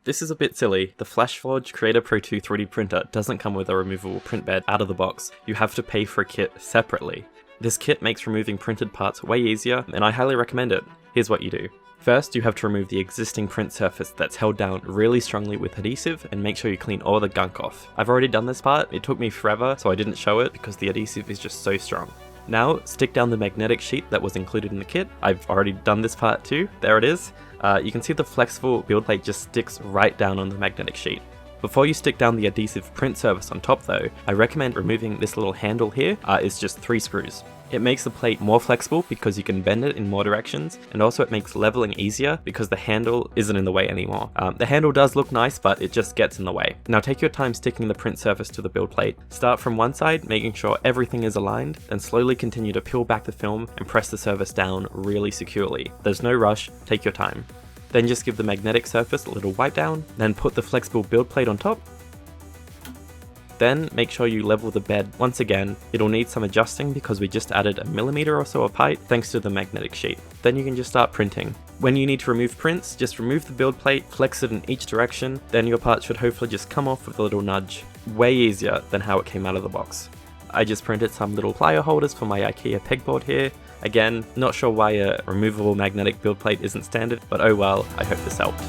This is a bit silly. The FlashForge Creator Pro 2 3D printer doesn't come with a removable print bed out of the box. You have to pay for a kit separately. This kit makes removing printed parts way easier, and I highly recommend it. Here's what you do. First, you have to remove the existing print surface that's held down really strongly with adhesive and make sure you clean all the gunk off. I've already done this part. It took me forever, so I didn't show it because the adhesive is just so strong. Now, stick down the magnetic sheet that was included in the kit. I've already done this part too. There it is. You can see the flexible build plate just sticks right down on the magnetic sheet. Before you stick down the adhesive print surface on top though, I recommend removing this little handle here. It's just 3 screws. It makes the plate more flexible because you can bend it in more directions, and also it makes leveling easier because the handle isn't in the way anymore. The handle does look nice, but it just gets in the way. Now take your time sticking the print surface to the build plate. Start from one side, making sure everything is aligned, then slowly continue to peel back the film and press the surface down really securely. There's no rush, take your time. Then just give the magnetic surface a little wipe down, then put the flexible build plate on top. Then make sure you level the bed once again. It'll need some adjusting because we just added a millimeter or so of height thanks to the magnetic sheet. Then you can just start printing. When you need to remove prints, just remove the build plate, flex it in each direction, then your part should hopefully just come off with a little nudge. Way easier than how it came out of the box. I just printed some little plier holders for my IKEA pegboard here. Again, not sure why a removable magnetic build plate isn't standard, but oh well, I hope this helped.